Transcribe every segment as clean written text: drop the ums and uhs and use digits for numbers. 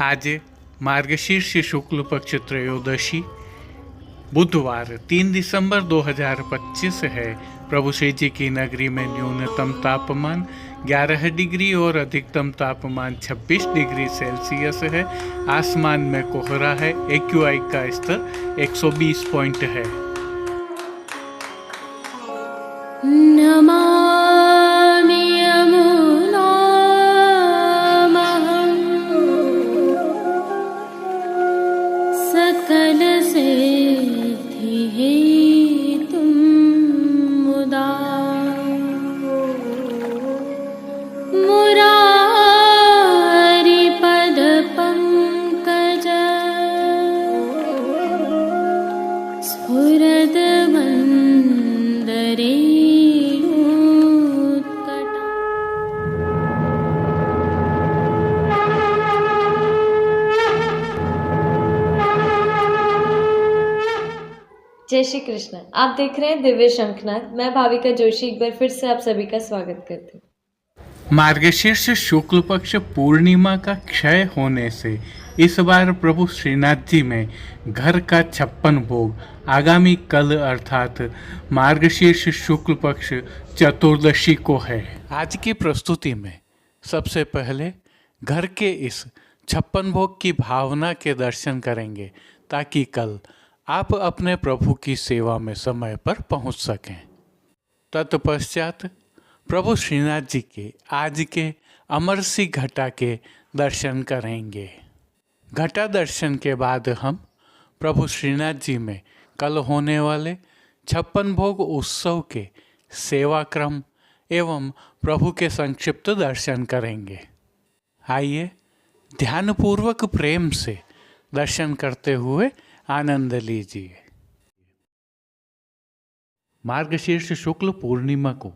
आज मार्गशीर्ष शुक्ल पक्ष त्रयोदशी बुधवार 3 दिसंबर 2025 है। प्रभु श्री जी की नगरी में न्यूनतम तापमान 11 डिग्री और अधिकतम तापमान 26 डिग्री सेल्सियस है। आसमान में कोहरा है। AQI का स्तर 120 पॉइंट है। जय श्री कृष्ण। आप देख रहे हैं दिव्य शंखनाद। मैं भाविका जोशी एक बार फिर से आप सभी का स्वागत करती हूँ। मार्गशीर्ष शुक्ल पक्ष पूर्णिमा का क्षय होने से इस बार प्रभु श्रीनाथ जी में घर का 56 भोग आगामी कल अर्थात मार्गशीर्ष शुक्ल पक्ष चतुर्दशी को है। आज की प्रस्तुति में सबसे पहले घर के इस 56 भोग की भावना के दर्शन करेंगे ताकि कल आप अपने प्रभु की सेवा में समय पर पहुंच सकें। तत्पश्चात प्रभु श्रीनाथ जी के आज के अमरसी घटा के दर्शन करेंगे। घटा दर्शन के बाद हम प्रभु श्रीनाथ जी में कल होने वाले 56 भोग उत्सव के सेवा क्रम एवं प्रभु के संक्षिप्त दर्शन करेंगे। आइए ध्यानपूर्वक प्रेम से दर्शन करते हुए आनंद लीजिए। मार्गशीर्ष शुक्ल पूर्णिमा को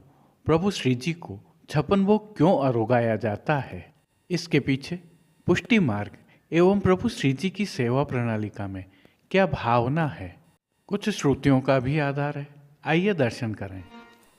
प्रभु श्री जी को 56 भोग क्यों अरोगाया जाता है, इसके पीछे पुष्टि मार्ग एवं प्रभु श्री जी की सेवा प्रणालिका में क्या भावना है, कुछ श्रुतियों का भी आधार है। आइए दर्शन करें।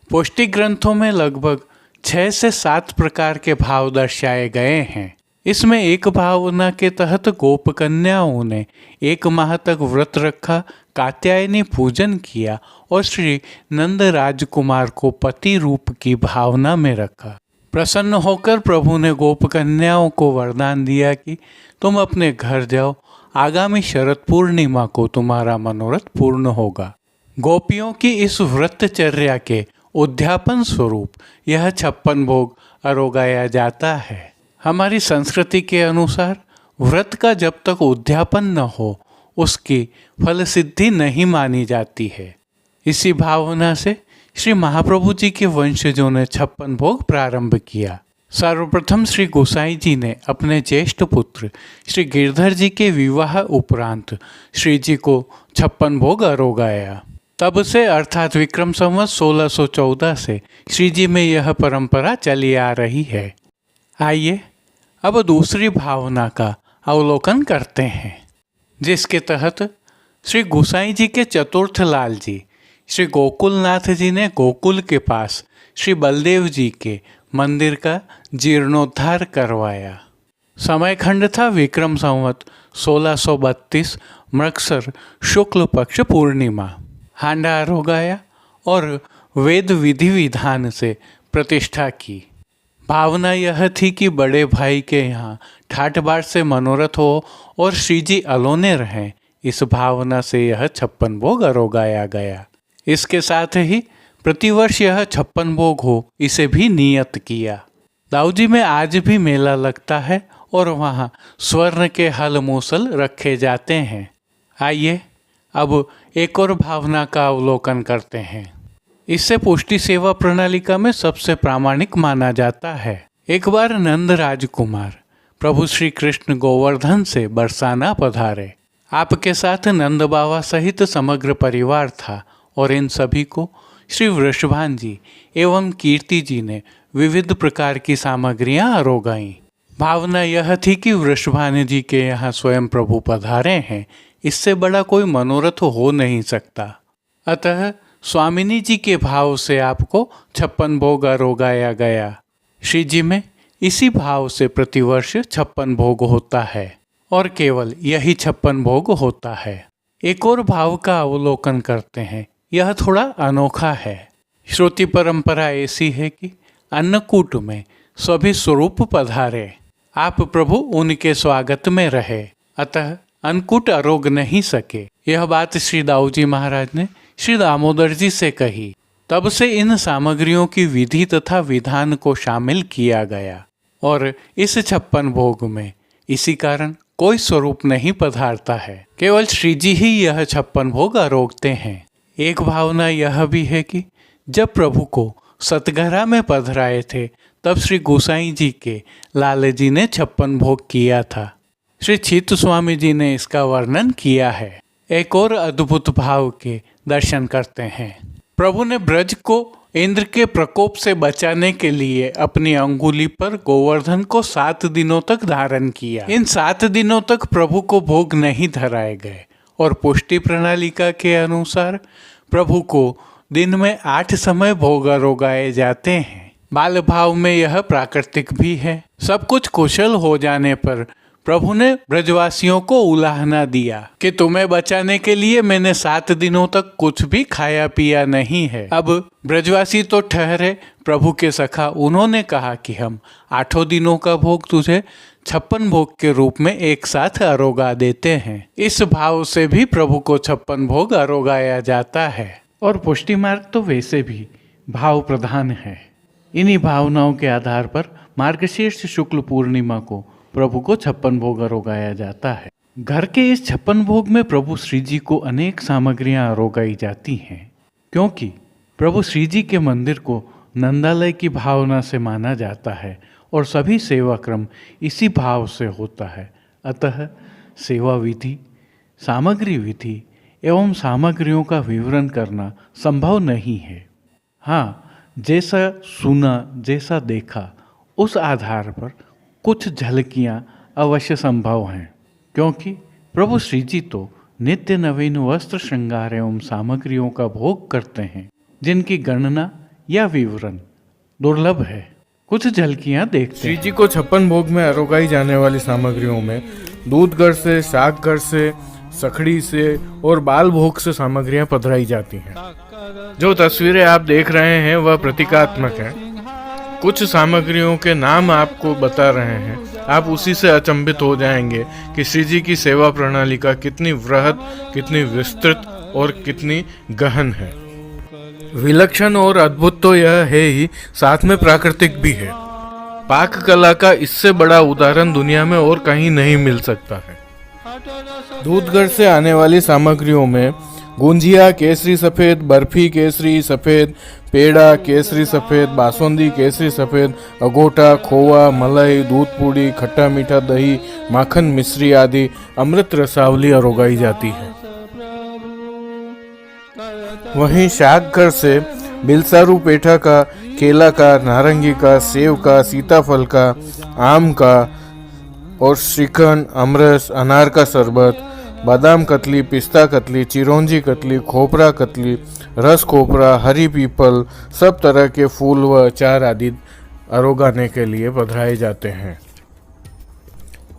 पौष्टिक ग्रंथों में लगभग 6 से 7 प्रकार के भाव दर्शाए गए हैं। इसमें एक भावना के तहत गोप कन्याओं ने 1 माह तक व्रत रखा, कात्यायनी पूजन किया और श्री नंद राजकुमार को पति रूप की भावना में रखा। प्रसन्न होकर प्रभु ने गोप कन्याओं को वरदान दिया कि तुम अपने घर जाओ, आगामी शरद पूर्णिमा को तुम्हारा मनोरथ पूर्ण होगा। गोपियों की इस व्रतचर्या के उद्यापन स्वरूप यह 56 भोग अरोगाया जाता है। हमारी संस्कृति के अनुसार व्रत का जब तक उद्यापन न हो उसकी फल सिद्धि नहीं मानी जाती है। इसी भावना से श्री महाप्रभु जी के वंशजों ने 56 भोग प्रारंभ किया। सर्वप्रथम श्री गोसाई जी ने अपने ज्येष्ठ पुत्र श्री गिरधर जी के विवाह उपरांत श्री जी को 56 भोग अरोगाया। तब से अर्थात विक्रम संवत 1614 से श्री जी में यह परंपरा चली आ रही है। आइए अब दूसरी भावना का अवलोकन करते हैं, जिसके तहत श्री गोसाई जी के चतुर्थ लाल जी श्री गोकुलनाथ जी ने गोकुल के पास श्री बलदेव जी के मंदिर का जीर्णोद्धार करवाया। समय खंड था विक्रम संवत 1632 मृगसर शुक्ल पक्ष पूर्णिमा। हांडा अरोगाया और वेद विधि विधान से प्रतिष्ठा की। भावना यह थी कि बड़े भाई के यहाँ ठाठ बाट से मनोरथ हो और श्री जी अलोने रहें। इस भावना से यह 56 भोग अरोगाया गया। इसके साथ ही प्रतिवर्ष यह 56 भोग हो इसे भी नियत किया। दाऊजी में आज भी मेला लगता है और वहाँ स्वर्ण के हल मूसल रखे जाते हैं। आइए अब एक और भावना का अवलोकन करते हैं। इससे पुष्टि सेवा प्रणालिका में सबसे प्रामाणिक माना जाता है। एक बार नंद राजकुमार प्रभु श्री कृष्ण गोवर्धन से बरसाना पधारे। आपके साथ नंद बाबा सहित समग्र परिवार था और इन सभी को श्री वृषभान जी एवं कीर्ति जी ने विविध प्रकार की सामग्रियां अरोगाईं। भावना यह थी कि वृषभान जी के यहाँ स्वयं प्रभु पधारे हैं, इससे बड़ा कोई मनोरथ हो नहीं सकता। अतः स्वामिनी जी के भाव से आपको 56 भोग अरोगाया गया। श्री जी में इसी भाव से प्रतिवर्ष 56 भोग होता है। और केवल यही 56 भोग होता है। एक और भाव का अवलोकन करते हैं, यह थोड़ा अनोखा है। श्रुति परंपरा ऐसी है कि अन्नकूट में सभी स्वरूप पधारे, आप प्रभु उनके स्वागत में रहे, अतः अन्नकूट अरोग नहीं सके। यह बात श्री दाऊजी महाराज ने श्री दामोदर जी से कही। तब से इन सामग्रियों की विधि तथा विधान को शामिल किया गया और इस 56 भोग में इसी कारण कोई स्वरूप नहीं पधारता है, केवल श्री जी ही यह 56 भोग आरोगते हैं। एक भावना यह भी है कि जब प्रभु को सतघरा में पधराए थे तब श्री गोसाई जी के लाल जी ने 56 भोग किया था। श्री चित्त स्वामी जी ने इसका वर्णन किया है। एक और अद्भुत भाव के दर्शन करते हैं। प्रभु ने ब्रज को इंद्र के प्रकोप से बचाने के लिए अपनी अंगुली पर गोवर्धन को 7 दिनों तक धारण किया। इन 7 दिनों तक प्रभु को भोग नहीं धराए गए और पुष्टि प्रणालिका के अनुसार प्रभु को दिन में 8 समय भोग आरोगाए जाते हैं। बाल भाव में यह प्राकृतिक भी है। सब कुछ कुशल हो जाने पर प्रभु ने ब्रजवासियों को उलाहना दिया कि तुम्हें बचाने के लिए मैंने 7 दिनों तक कुछ भी खाया पिया नहीं है। अब ब्रजवासी तो ठहरे प्रभु के सखा, उन्होंने कहा कि हम 8 दिनों का भोग तुझे 56 भोग के रूप में एक साथ आरोगा देते हैं। इस भाव से भी प्रभु को 56 भोग आरोगाया जाता है। और पुष्टि मार्ग तो वैसे भी भाव प्रधान है। इन्हीं भावनाओं के आधार पर मार्गशीर्ष शुक्ल पूर्णिमा को प्रभु को 56 भोग आरोगाया जाता है। घर के इस 56 भोग में प्रभु श्री जी को अनेक सामग्रियां आरोगाई जाती हैं, क्योंकि प्रभु श्री जी के मंदिर को नंदालय की भावना से माना जाता है और सभी सेवा क्रम इसी भाव से होता है। अतः सेवा विधि, सामग्री विधि एवं सामग्रियों का विवरण करना संभव नहीं है। हाँ, जैसा सुना, जैसा देखा, उस आधार पर कुछ झलकियाँ अवश्य संभव हैं, क्योंकि प्रभु श्री जी तो नित्य नवीन वस्त्र श्रृंगार एवं सामग्रियों का भोग करते हैं, जिनकी गणना या विवरण दुर्लभ है। कुछ झलकियाँ देखते श्री जी को 56 भोग में आरोगाई जाने वाली सामग्रियों में दूधगढ़ से, शाकगढ़ से, सखड़ी से और बाल भोग से सामग्रियां पधराई जाती हैं। जो तस्वीरें आप देख रहे हैं वह प्रतीकात्मक हैं। कुछ सामग्रियों के नाम आपको बता रहे हैं, आप उसी से अचंभित हो जाएंगे कि श्री जी की सेवा प्रणाली का कितनी वृहद, कितनी विस्तृत और कितनी गहन है। विलक्षण और अद्भुत तो यह है ही, साथ में प्राकृतिक भी है। पाक कला का इससे बड़ा उदाहरण दुनिया में और कहीं नहीं मिल सकता है। दूधगढ़ से आने वाली सामग्रियों में गुंजिया केसरी सफेद, बर्फी केसरी सफेद, पेड़ा केसरी सफेद, बासुंदी केसरी सफेद, अगोटा, खोवा, मलाई, दूध पूड़ी, खट्टा मीठा दही, माखन मिश्री आदि अमृत रसावली आरोगाई जाती है। वहीं शाकगढ़ से बिलसारू पेठा का, केला का, नारंगी का, सेव का, सीताफल का, आम का और श्रीखंड, अमरस, अनार का शरबत, बादाम कतली, पिस्ता कतली, चिरौंजी कतली, खोपरा कतली, रस खोपरा, हरी पीपल, सब तरह के फूल व अचार आदि आरोगाने के लिए पधराए जाते हैं।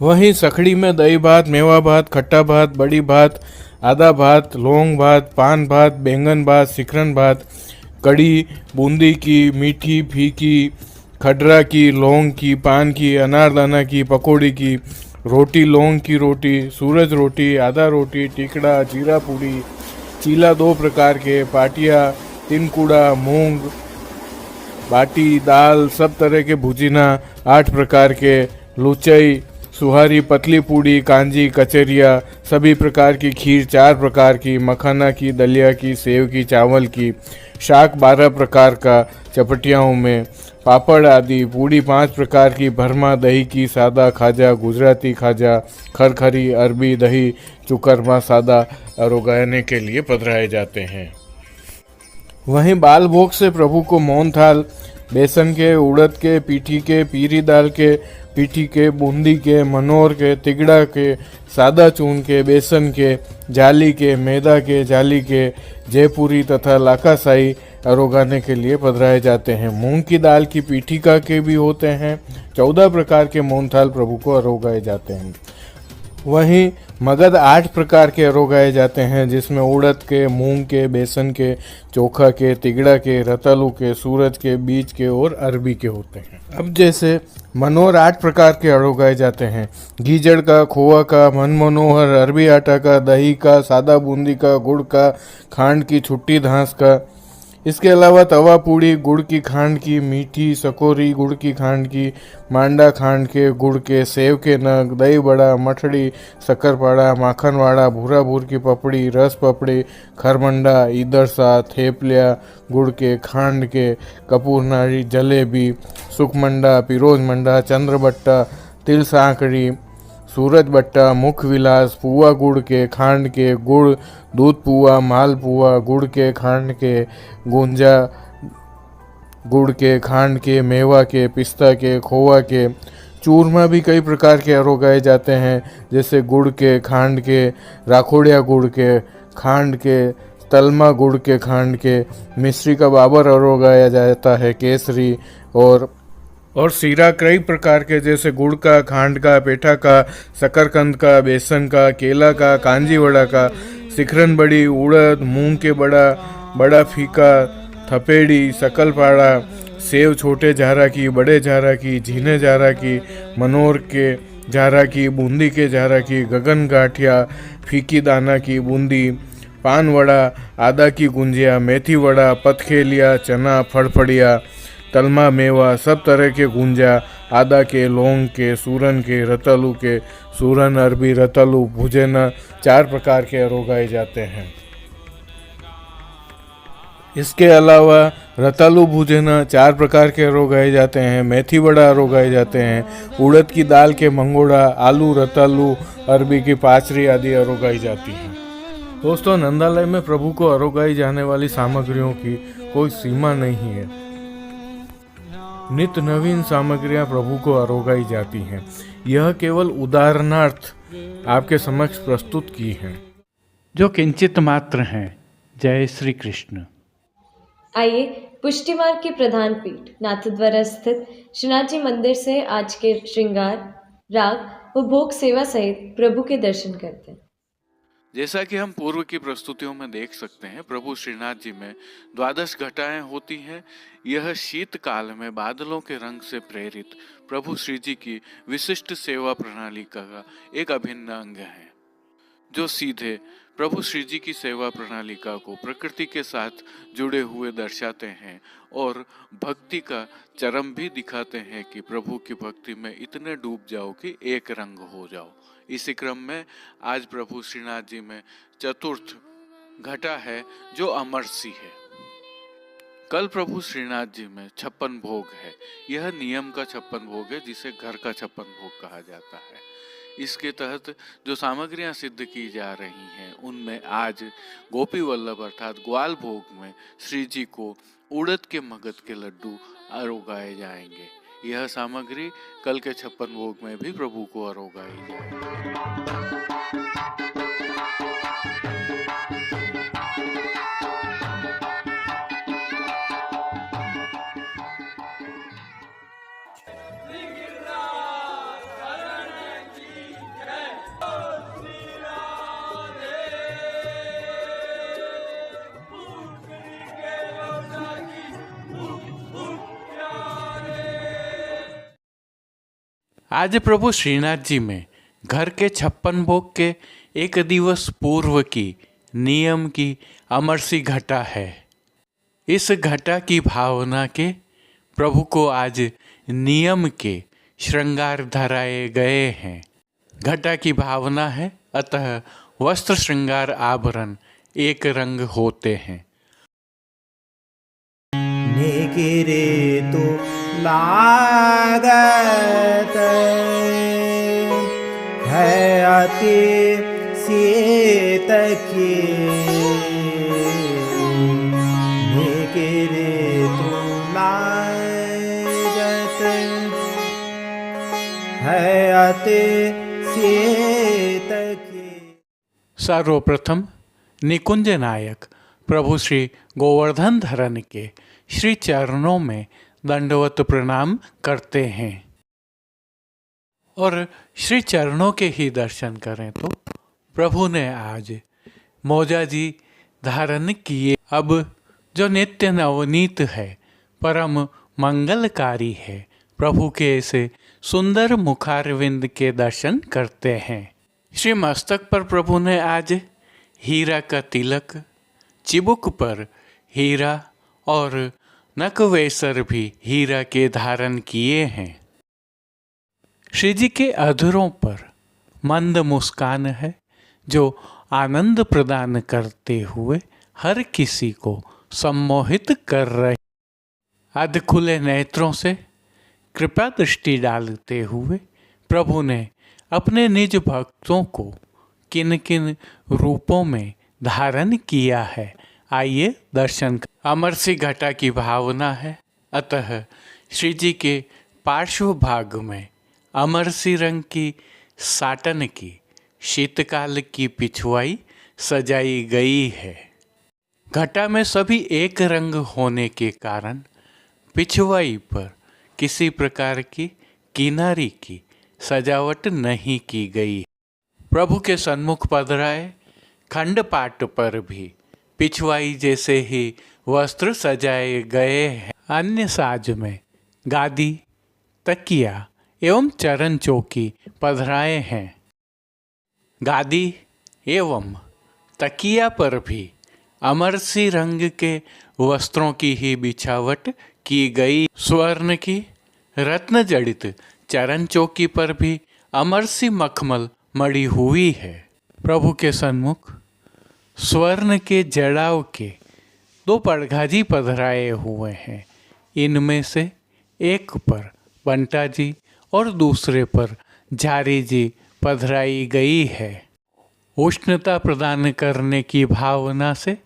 वहीं सखड़ी में दही भात, मेवा भात, खट्टा भात, बड़ी भात, आदा भात, लौंग भात, पान भात, बैंगन भात, सिकरन भात, कड़ी, बूंदी की, मीठी, फीकी, खडरा की, लौंग की, पान की, अनारदाना की, पकौड़ी की, रोटी, लौंग की रोटी, सूरज रोटी, आधा रोटी, टिकड़ा, जीरा पूड़ी, चीला 2 प्रकार के, पाटिया, तिनकुड़ा, मूंग, बाटी, दाल, सब तरह के भुजिना 8 प्रकार के, लुचई, सुहारी, पतली पूड़ी, कांजी, कचरिया, सभी प्रकार की खीर 4 प्रकार की, मखाना की, दलिया की, सेव की, चावल की, शाक 12 प्रकार का चपटियाओं में, पापड़ आदि, पूड़ी 5 प्रकार की, भरमा, दही की, सादा खाजा, गुजराती खाजा, खरखरी, अरबी दही, चुकरमा, सादा आरोगाने के लिए पधराए जाते हैं। वहीं बाल भोग से प्रभु को मोहन थाल, बेसन के, उड़द के, पीठी के, पीरी दाल के, पीठी के, बूंदी के, मनोर के, तिगड़ा के, सादा चून के, बेसन के, जाली के, मैदा के, जाली के, जयपुरी तथा लाकासाई आरोगाने के लिए पधराए जाते हैं। मूंग की दाल की पीठिका के भी होते हैं। 14 प्रकार के मोहनथाल प्रभु को आरोगाए जाते हैं। वहीं मगध 8 प्रकार के अरोगाए जाते हैं, जिसमें उड़द के, मूंग के, बेसन के, चोखा के, तिगड़ा के, रतालू के, सूरज के, बीज के और अरबी के होते हैं। अब जैसे मनोहर 8 प्रकार के अरोगाए जाते हैं, गीजड़ का, खोआ का, मनमनोहर, अरबी आटा का, दही का, सादा बूंदी का, गुड़ का, खांड की छुट्टी घास का। इसके अलावा तवा पूड़ी, गुड़ की खांड की, मीठी सकोरी, गुड़ की खांड की, मांडा खांड के, गुड़ के, सेव के नग, दही बड़ा, मठड़ी, शक्करपाड़ा, माखनवाड़ा, भूरा भूर की पपड़ी, रस पपड़ी, खरमंडा, ईदरसा, थेपलिया, गुड़ के, खांड के, कपूरनारी, जलेबी, सुखमंडा, पिरोज मंडा, चंद्रबट्टा, तिल सांकड़ी, सूरज बट्टा, मुख विलास, पुआ गुड़ के, खांड के, गुड़, दूध पुआ, माल पुआ, गुड़ के, खांड के, गुंजा गुड़ के, खांड के, मेवा के, पिस्ता के, खोआ के। चूरमा भी कई प्रकार के अरोगाए जाते हैं, जैसे गुड़ के, खांड के, राखोड़िया गुड़ के, खांड के, तलमा गुड़ के, खांड के। मिश्री का बाबर अरोगाया जाता है, केसरी और सीरा कई प्रकार के, जैसे गुड़ का, खांड का, पेठा का, शकरकंद का, बेसन का, केला का, कांजी वड़ा का, सिखरन बड़ी, उड़द, मूंग के बड़ा, बड़ा फीका, थपेड़ी, शकलपाड़ा, सेव छोटे झारा की, बड़े झारा की, झीने झारा की, मनोर के झारा की, बूंदी के झारा की, गगन गाठिया, फीकी दाना की बूंदी, पान वड़ा, आदा की गुंजिया, मेथी वड़ा, पतखेलिया, चना, फड़फड़िया, तलमा मेवा, सब तरह के गुंजा, आदा के, लौंग के, सूरन के, रतालू के, सूरन, अरबी, रतालू, भुजेना 4 प्रकार के अरोगाए जाते हैं। इसके अलावा रतालू भुजेना 4 प्रकार के अरोगाए जाते हैं, मेथी वड़ा अरोगाए जाते हैं, उड़द की दाल के मंगोड़ा, आलू, रतालू, अरबी की पाचरी आदि अरोगाई जाती हैं। दोस्तों, नंदालय में प्रभु को अरोगाई जाने वाली सामग्रियों की कोई सीमा नहीं है। नित्य नवीन सामग्रियां प्रभु को अरोगाई जाती हैं। यह केवल उदाहरणार्थ आपके समक्ष प्रस्तुत की हैं, जो किंचित मात्र हैं। जय श्री कृष्ण। आइए पुष्टि मार्ग के प्रधान पीठ नाथद्वारा स्थित श्रीनाथ जी मंदिर से आज के श्रृंगार, राग व भोग सेवा सहित प्रभु के दर्शन करते हैं। जैसा कि हम पूर्व की प्रस्तुतियों में देख सकते हैं, प्रभु श्रीनाथ जी में 12 घटाएं होती हैं। यह शीतकाल में बादलों के रंग से प्रेरित प्रभु श्री जी की विशिष्ट सेवा प्रणाली का एक अभिन्न अंग है, जो सीधे प्रभु श्री जी की सेवा प्रणालिका को प्रकृति के साथ जुड़े हुए दर्शाते हैं और भक्ति का चरम भी दिखाते हैं कि प्रभु की भक्ति में इतने डूब जाओ कि एक रंग हो जाओ। इसी क्रम में आज प्रभु श्रीनाथ जी में चतुर्थ घटा है, जो अमरसी है। कल प्रभु श्रीनाथ जी में 56 भोग है। यह नियम का 56 भोग है, जिसे घर का 56 भोग कहा जाता है। इसके तहत जो सामग्रियां सिद्ध की जा रही हैं, उनमें आज गोपी वल्लभ अर्थात ग्वाल भोग में श्री जी को उड़द के मगध के लड्डू अरोगाए जाएंगे। यह सामग्री कल के 56 भोग में भी प्रभु को अरोगाई जाएगी। आज प्रभु श्रीनाथ जी में घर के 56 भोग के एक दिवस पूर्व की नियम की अमरसी घटा है। इस घटा की भावना के प्रभु को आज नियम के श्रृंगार धराए गए हैं। घटा की भावना है, अतः वस्त्र श्रृंगार आभरण एक रंग होते हैं। निगिरे तो लागत है अति सीत की, निगिरे तो लागत है अति सीत की। सर्वप्रथम निकुंज नायक प्रभु श्री गोवर्धन धरन के श्री चरणों में दंडवत प्रणाम करते हैं। और श्री चरणों के ही दर्शन करें तो प्रभु ने आज मोजा जी धारण किए। अब जो नित्य नवनीत है, परम मंगलकारी है, प्रभु के ऐसे सुंदर मुखारविंद के दर्शन करते हैं। श्री मस्तक पर प्रभु ने आज हीरा का तिलक, चिबुक पर हीरा और नकवेसर भी हीरा के धारण किए हैं। श्री जी के अधरों पर मंद मुस्कान है जो आनंद प्रदान करते हुए हर किसी को सम्मोहित कर रहे। अध खुले नेत्रों से कृपा दृष्टि डालते हुए प्रभु ने अपने निज भक्तों को किन किन रूपों में धारण किया है, आइए दर्शन। अमरसी घटा की भावना है, अतः श्री जी के पार्श्व भाग में अमरसी रंग की साटन की शीतकाल की पिछवाई सजाई गई है। घटा में सभी एक रंग होने के कारण पिछवाई पर किसी प्रकार की किनारी की सजावट नहीं की गई। प्रभु के सन्मुख पधराए खंडपाट पर भी पिछवाई जैसे ही वस्त्र सजाए गए हैं। अन्य साज में गादी, तकिया एवं चरण चौकी पधराए हैं। गादी एवं तकिया पर भी अमरसी रंग के वस्त्रों की ही बिछावट की गई। स्वर्ण की रत्न जड़ित चरण चौकी पर भी अमरसी मखमल मड़ी हुई है। प्रभु के सन्मुख स्वर्ण के जड़ाव के 2 पड़घाजी पधराए हुए हैं। इनमें से एक पर बंटा जी और दूसरे पर झारी जी पधराई गई है। उष्णता प्रदान करने की भावना से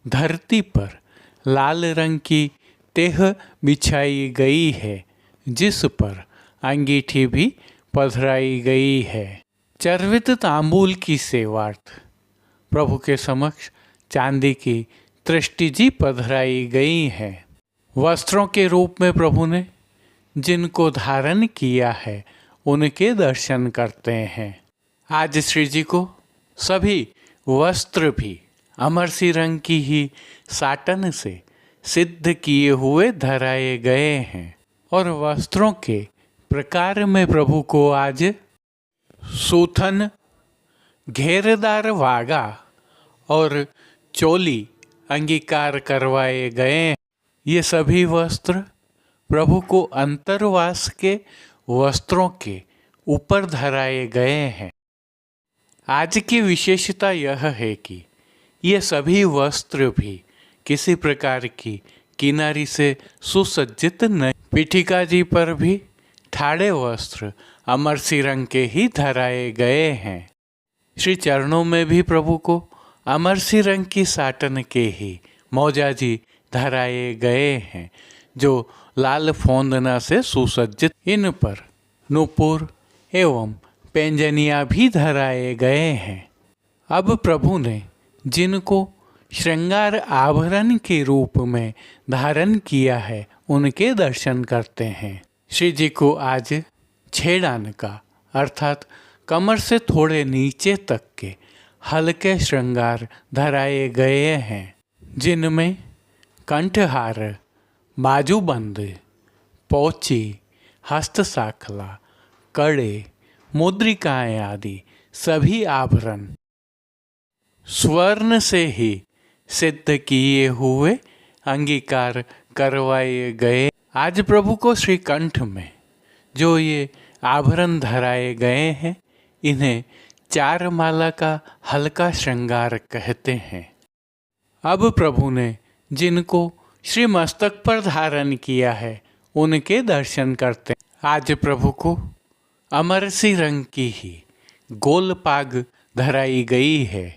धरती पर लाल रंग की तेह बिछाई गई है, जिस पर अंगीठी भी पधराई गई है। चर्वित तांबूल की सेवार्थ प्रभु के समक्ष चांदी की तृष्टि जी पधराई गई है। वस्त्रों के रूप में प्रभु ने जिनको धारण किया है उनके दर्शन करते हैं। आज श्री जी को सभी वस्त्र भी अमरसी रंग की ही साटन से सिद्ध किए हुए धराए गए हैं और वस्त्रों के प्रकार में प्रभु को आज सूथन, घेरदार वागा और चोली अंगीकार करवाए गए। ये सभी वस्त्र प्रभु को अंतरवास के वस्त्रों के ऊपर धराए गए हैं। आज की विशेषता यह है कि ये सभी वस्त्र भी किसी प्रकार की किनारी से सुसज्जित नहीं। पीठिका जी पर भी ठाड़े वस्त्र अमरसी रंग के ही धराए गए हैं। श्री चरणों में भी प्रभु को अमरसी रंग की साटन के ही मौजा जी धराए गए हैं, जो लाल फोंदना से सुसज्जित। इन पर नूपुर एवं पेंजनिया भी धराए गए हैं। अब प्रभु ने जिनको श्रृंगार आभरण के रूप में धारण किया है उनके दर्शन करते हैं। श्री जी को आज छेड़ान का अर्थात कमर से थोड़े नीचे तक के हल्के श्रृंगार धराए गए हैं, जिनमें कंठहार, बाजूबंद, पोची, हस्तसाखला, कड़े, मुद्रिकाएं आदि सभी आभरण स्वर्ण से ही सिद्ध किए हुए अंगीकार करवाए गए। आज प्रभु को श्री कंठ में जो ये आभरण धराए गए हैं, इन्हें 4 माला का हल्का श्रृंगार कहते हैं। अब प्रभु ने जिनको श्री मस्तक पर धारण किया है उनके दर्शन करते हैं। आज प्रभु को अमरसी रंग की ही गोल पाग धराई गई है।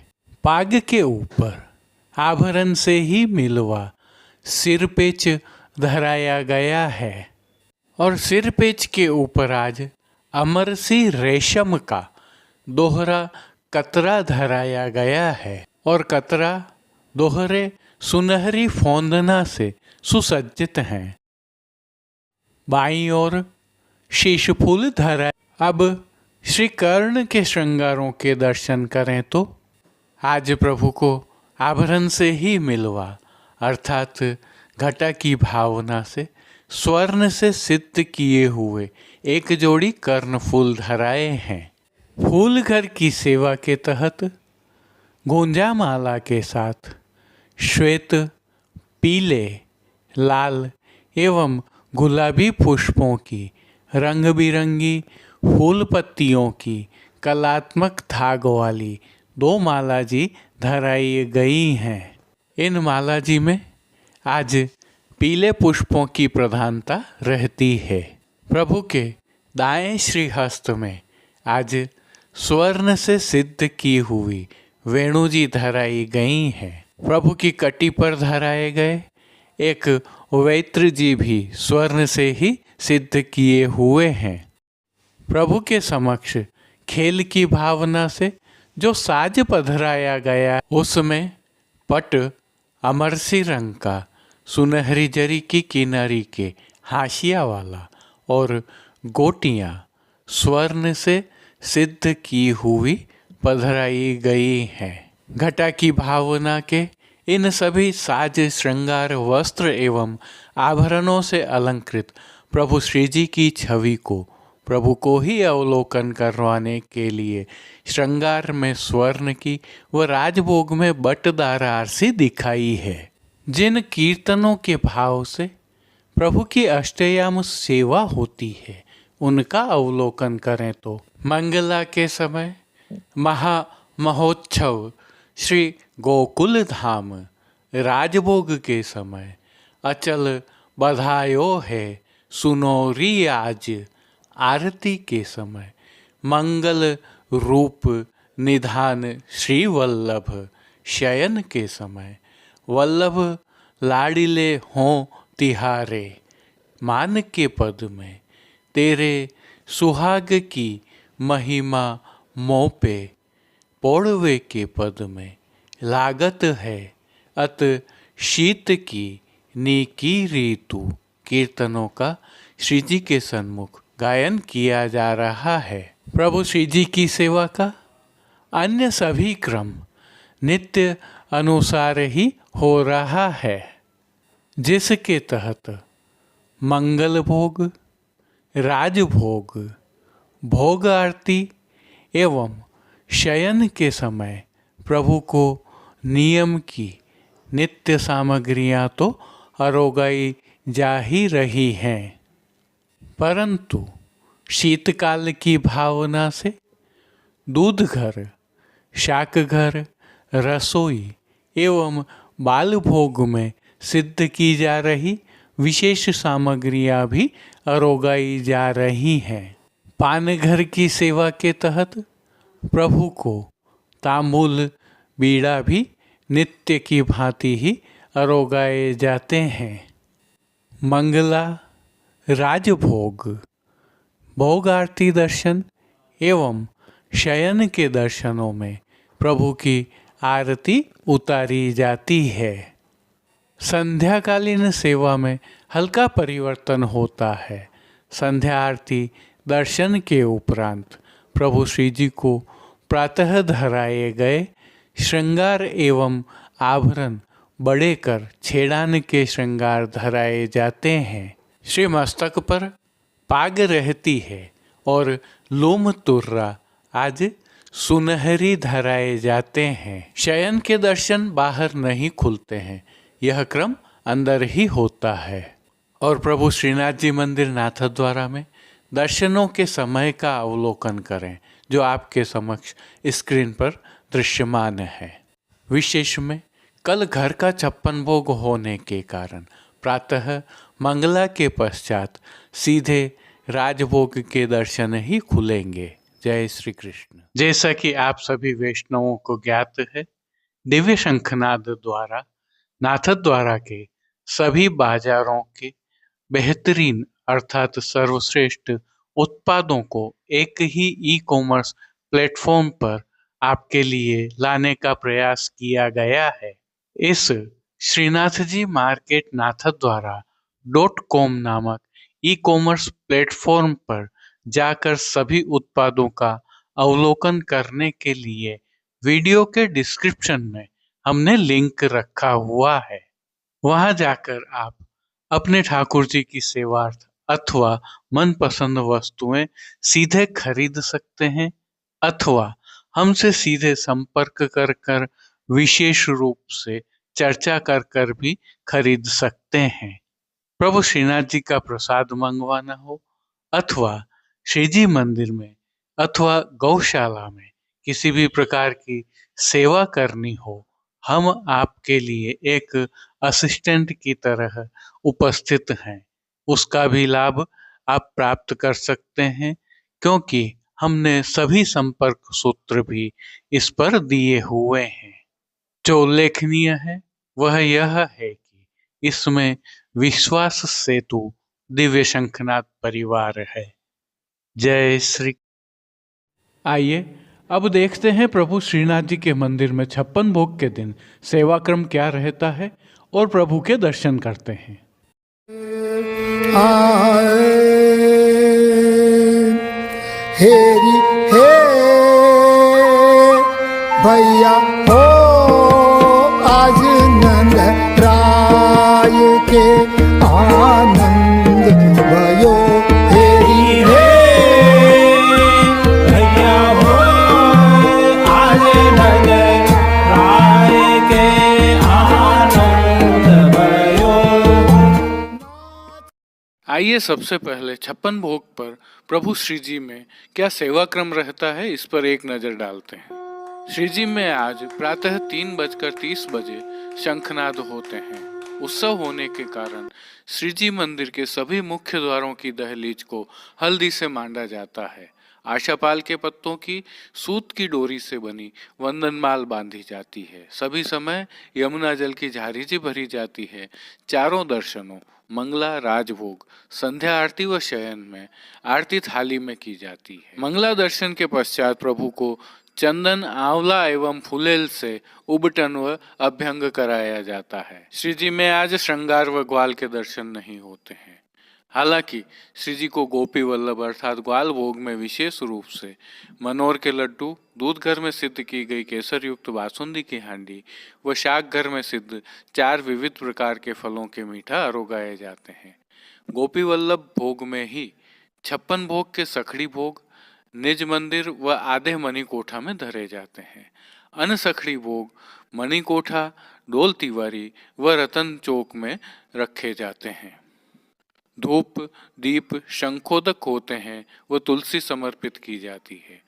पाग के ऊपर आभरण से ही मिलवा सिरपेच धराया गया है और सिरपेच के ऊपर आज अमरसी रेशम का दोहरा कतरा धराया गया है और कतरा दोहरे सुनहरी फोंदना से सुसज्जित हैं। बाईं ओर शीश फूल धरा। अब श्री कर्ण के श्रृंगारों के दर्शन करें तो आज प्रभु को आभरण से ही मिलवा अर्थात घटा की भावना से स्वर्ण से सिद्ध किए हुए एक जोड़ी कर्ण फूल धराए हैं। फूल घर की सेवा के तहत गोंजा माला के साथ श्वेत, पीले, लाल एवं गुलाबी पुष्पों की रंग बिरंगी फूल पत्तियों की कलात्मक धाग वाली 2 माला जी धराई गई हैं। इन माला जी में आज पीले पुष्पों की प्रधानता रहती है। प्रभु के दाएं श्रीहस्त में आज स्वर्ण से सिद्ध की हुई वेणु जी धराई गई हैं। प्रभु की कटी पर धराए गए एक वैत्र जी भी स्वर्ण से ही सिद्ध किए हुए हैं। प्रभु के समक्ष खेल की भावना से जो साज पधराया गया उसमें पट अमरसी रंग का सुनहरी जरी की किनारी के हाशिया वाला और गोटियां स्वर्ण से सिद्ध की हुई पधराई गई हैं। घटा की भावना के इन सभी साज श्रृंगार वस्त्र एवं आभरणों से अलंकृत प्रभु श्री जी की छवि को प्रभु को ही अवलोकन करवाने के लिए श्रृंगार में स्वर्ण की व राजभोग में बटदार आरसी दिखाई है। जिन कीर्तनों के भाव से प्रभु की अष्टयाम सेवा होती है उनका अवलोकन करें तो मंगला के समय महोत्सव श्री गोकुल धाम, राजभोग के समय अचल बधायो है सुनोरी आज, आरती के समय मंगल रूप निधान श्री वल्लभ, शयन के समय वल्लभ लाडिले हों तिहारे, मान के पद में तेरे सुहाग की महिमा मोपे, पौड़वे के पद में लागत है अत शीत की नीकी ऋतु कीर्तनों का श्री जी के सन्मुख गायन किया जा रहा है। प्रभु श्री जी की सेवा का अन्य सभी क्रम नित्य अनुसार ही हो रहा है, जिसके तहत मंगल भोग, राजभोग, भोग आरती एवं शयन के समय प्रभु को नियम की नित्य सामग्रियां तो अरोगाई जा ही रही हैं, परंतु शीतकाल की भावना से दूध घर, शाक घर, रसोई एवं बाल भोग में सिद्ध की जा रही विशेष सामग्रियां भी अरोगाई जा रही हैं। पान घर की सेवा के तहत प्रभु को तांबूल बीड़ा भी नित्य की भांति ही अरोगाए जाते हैं। मंगला, राजभोग, भोग आरती दर्शन एवं शयन के दर्शनों में प्रभु की आरती उतारी जाती है। संध्याकालीन सेवा में हल्का परिवर्तन होता है। संध्या आरती दर्शन के उपरांत प्रभु श्री जी को प्रातः धराए गए श्रृंगार एवं आभरण बड़े कर छेड़ान के श्रृंगार धराए जाते हैं। श्री मस्तक पर पाग रहती है और लोम तुर्रा आज सुनहरी धराए जाते हैं। शयन के दर्शन बाहर नहीं खुलते हैं, यह क्रम अंदर ही होता है। और प्रभु श्रीनाथ जी मंदिर नाथद्वारा में दर्शनों के समय का अवलोकन करें जो आपके समक्ष स्क्रीन पर दृश्यमान है। विशेष में कल घर का 56 भोग होने के कारण प्रातः मंगला के पश्चात सीधे राजभोग के दर्शन ही खुलेंगे। जय श्री कृष्ण। जैसा कि आप सभी वैष्णवों को ज्ञात है, दिव्य शंखनाद द्वारा नाथद्वारा के सभी बाजारों के बेहतरीन अर्थात सर्वश्रेष्ठ उत्पादों को एक ही ई कॉमर्स प्लेटफॉर्म पर आपके लिए लाने का प्रयास किया गया है। इस श्रीनाथ जी मार्केट नाथद्वारा .com नामक ई कॉमर्स प्लेटफॉर्म पर जाकर सभी उत्पादों का अवलोकन करने के लिए वीडियो के डिस्क्रिप्शन में हमने लिंक रखा हुआ है। वहां जाकर आप अपने ठाकुर जी की सेवार्थ अथवा मनपसंद वस्तुएं सीधे खरीद सकते हैं अथवा हमसे सीधे संपर्क कर कर विशेष रूप से चर्चा कर कर भी खरीद सकते हैं। प्रभु श्रीनाथ जी का प्रसाद मंगवाना हो अथवा श्री जी मंदिर में अथवा गौशाला में किसी भी प्रकार की सेवा करनी हो, हम आपके लिए एक असिस्टेंट की तरह उपस्थित हैं। उसका भी लाभ आप प्राप्त कर सकते हैं, क्योंकि हमने सभी संपर्क सूत्र भी इस पर दिए हुए हैं। जो उल्लेखनीय है वह यह है कि इसमें विश्वास सेतु दिव्य शंखनाथ परिवार है। जय श्री। आइए अब देखते हैं प्रभु श्रीनाथ जी के मंदिर में 56 भोग के दिन सेवा क्रम क्या रहता है और प्रभु के दर्शन करते हैं। हेरी हे भैया हो आज नंद राय के आनंद भयो। हेरी हे भैया हो आज नंद राय के आनंद भयो। आइए सबसे पहले 56 भोग पर प्रभु श्री जी में क्या सेवा क्रम रहता है इस पर एक नजर डालते हैं। श्री जी में आज प्रातः 3:30 बजे शंखनाद होते हैं। उत्सव होने के कारण श्री जी मंदिर के सभी मुख्य द्वारों की दहलीज को हल्दी से मांडा जाता है। आशापाल के पत्तों की सूत की डोरी से बनी वंदनमाल बांधी जाती है। सभी समय यमुना जल की झारी भरी जाती है। चारों दर्शनों मंगला, राजभोग, संध्या आरती व शयन में आरती थाली में की जाती है। मंगला दर्शन के पश्चात प्रभु को चंदन, आंवला एवं फुलेल से उबटन व अभ्यंग कराया जाता है। श्री जी में आज श्रृंगार व ग्वाल के दर्शन नहीं होते हैं। हालांकि श्री जी को गोपी वल्लभ अर्थात ग्वाल भोग में विशेष रूप से मनोर के लड्डू, दूध घर में सिद्ध की गई केसर युक्त बासुंदी की हांडी व शाक घर में सिद्ध 4 विविध प्रकार के फलों के मीठा आरोगाए जाते हैं। गोपी वल्लभ भोग में ही 56 भोग के सखड़ी भोग निज मंदिर व आधे मणिकोठा में धरे जाते हैं। अनसखड़ी भोग मणिकोठा, डोल तिवारी व रतन चौक में रखे जाते हैं। धूप, दीप, शंखोदक होते हैं व तुलसी समर्पित की जाती है।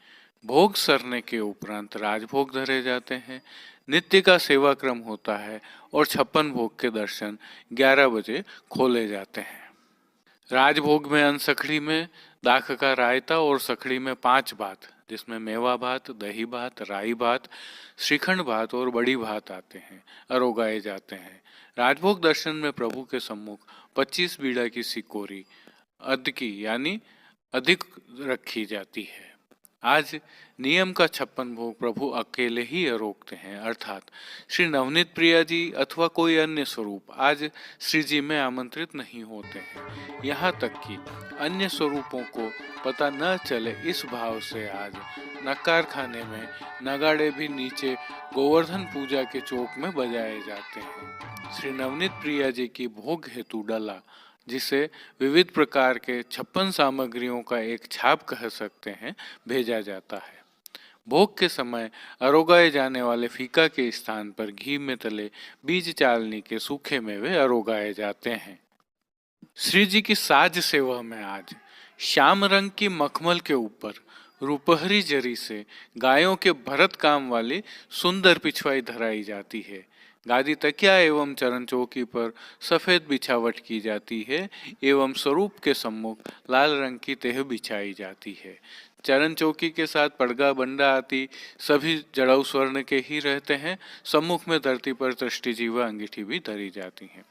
भोग सरने के उपरांत राजभोग धरे जाते हैं। नित्य का सेवा क्रम होता है और 56 भोग के दर्शन 11 बजे खोले जाते हैं। राजभोग में अनसखड़ी में दाख का रायता और सखड़ी में 5 भात, जिसमें मेवा भात, दही भात, राई भात, श्रीखंड भात और बड़ी भात आते हैं, अरोगाए जाते हैं। राजभोग दर्शन में प्रभु के सम्मुख 25 बीड़ा की सिकोरी अदकी यानी अधिक रखी जाती है। आज नियम का 56 भोग प्रभु अकेले ही अरोगते हैं, अर्थात श्री नवनीत प्रिया जी अथवा कोई अन्य स्वरूप आज श्री जी में आमंत्रित नहीं होते हैं। यहाँ तक कि अन्य स्वरूपों को पता न चले इस भाव से आज नकार खाने में नगाड़े भी नीचे गोवर्धन पूजा के चौक में बजाए जाते हैं। श्री नवनीत प्रिया जी की भोग हेतु डला, जिसे विविध प्रकार के 56 सामग्रियों का एक छाप कह सकते हैं, भेजा जाता है। भोग के समय अरोगाए जाने वाले फीका के स्थान पर घी में तले बीज चालनी के सूखे मेवे अरोगाए जाते हैं। श्री जी की साज सेवा में आज श्याम रंग की मखमल के ऊपर रुपहरी जरी से गायों के भरत काम वाली सुंदर पिछवाई धराई जाती है। गादी तकिया एवं चरण चौकी पर सफेद बिछावट की जाती है एवं स्वरूप के सम्मुख लाल रंग की तेह बिछाई जाती है। चरण चौकी के साथ पड़गा, बंडा आदि सभी जड़ाऊ स्वर्ण के ही रहते हैं। सम्मुख में धरती पर दृष्टि जीवा अंगीठी भी धरी जाती है।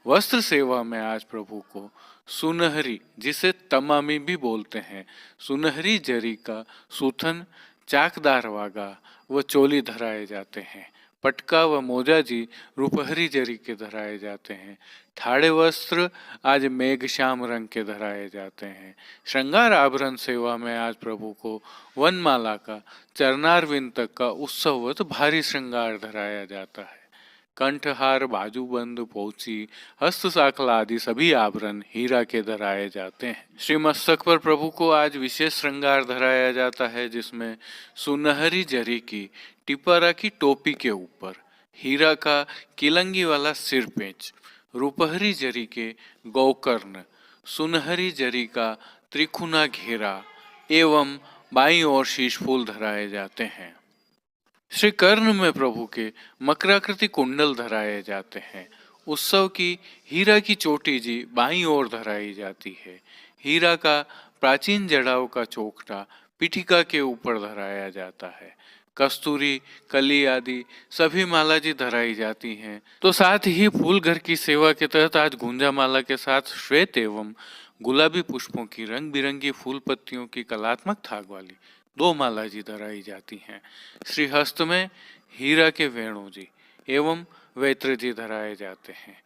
वस्त्र सेवा में आज प्रभु को सुनहरी, जिसे तमामी भी बोलते हैं, सुनहरी जरी का सूथन, चाकदार वागा व चोली धराए जाते हैं। पटका व मोजा जी रुपहरी जरी के धराए जाते हैं। ठाड़े वस्त्र आज मेघश्याम रंग के धराए जाते हैं। श्रृंगार आभरण सेवा में आज प्रभु को वनमाला का चरणारविंद तक का उत्सववत भारी श्रृंगार धराया जाता है। कंठहार, बाजूबंद, पोची, हस्त साखला आदि सभी आभरण हीरा के धराए जाते हैं। श्री मस्तक पर प्रभु को आज विशेष श्रृंगार धराया जाता है, जिसमें सुनहरी जरी की टिपरा की टोपी के ऊपर हीरा का किलंगी वाला सिर पेंच, रुपहरी जरी के गौकर्ण, सुनहरी जरी का त्रिखुना घेरा एवं बाईं ओर शीशफूल धराए जाते हैं। श्री कर्ण में प्रभु के मकराकृति कुंडल धराए जाते हैं। उत्सव की हीरा की चोटी जी बाईं ओर धराई जाती है। हीरा का प्राचीन जड़ाव का चोखटा पीठिका के ऊपर धराया जाता है। कस्तूरी, कली आदि सभी माला जी धराई जाती हैं। तो साथ ही फूल घर की सेवा के तहत आज गुंजा माला के साथ श्वेत एवं गुलाबी पुष्पों की रंग बिरंगी फूल पत्तियों की कलात्मक थाग वाली 2 माला जी धराई जाती हैं। श्री हस्त में हीरा के वेणु जी एवं वैत्र जी धराए जाते हैं।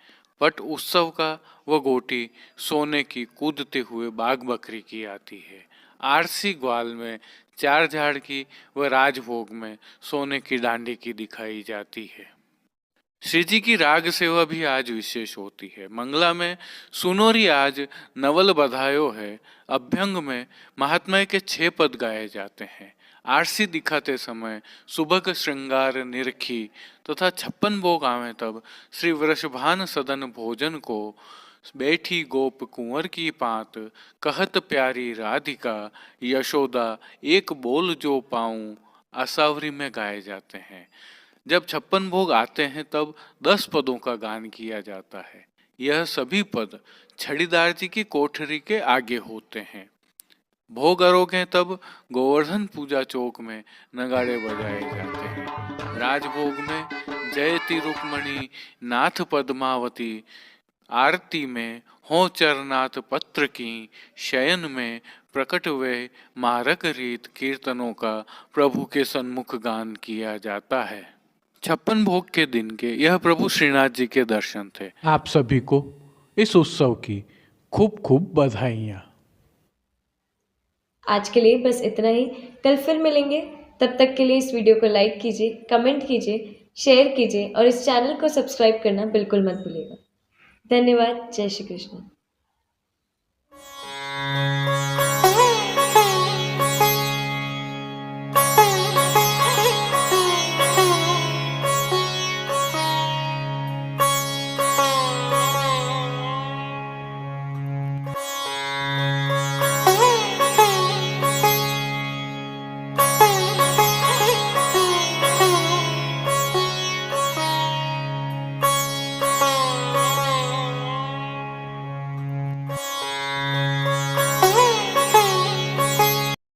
पट उत्सव का वह गोटी सोने की कूदते हुए बाघ बकरी की आती है। आरसी ग्वाल में 4 झाड़ की व राजभोग में सोने की डांडी की दिखाई जाती है। श्री जी की राग सेवा भी आज विशेष होती है। मंगला में सुनोरी आज नवल बधायो है। अभ्यंग में महात्मा के 6 पद गाए जाते हैं। आरसी दिखाते समय सुबह श्रृंगार निरखी तथा 56 भोग आवे तब श्री वृषभान सदन भोजन को बैठी गोप कुंवर की पात कहत प्यारी राधिका यशोदा एक बोल जो पाऊं आसावरी में गाए जाते हैं। जब 56 भोग आते हैं तब 10 पदों का गान किया जाता है। यह सभी पद छड़ीदार जी की कोठरी के आगे होते हैं। भोग आरोगे तब गोवर्धन पूजा चौक में नगाड़े बजाए जाते हैं। राजभोग में जयति रुक्मणी नाथ पद्मावती, आरती में हो चरनाथ पत्र की, शयन में प्रकट वे मारक रीत कीर्तनों का प्रभु के सन्मुख गान किया जाता है। 56 भोग के दिन के यह प्रभु श्रीनाथ जी के दर्शन थे। आप सभी को इस उत्सव की खूब खूब बधाइयाँ। आज के लिए बस इतना ही। कल फिर मिलेंगे। तब तक के लिए इस वीडियो को लाइक कीजिए, कमेंट कीजिए, शेयर कीजिए और इस चैनल को सब्सक्राइब करना बिल्कुल मत भूलिएगा। धन्यवाद। जय श्री कृष्ण।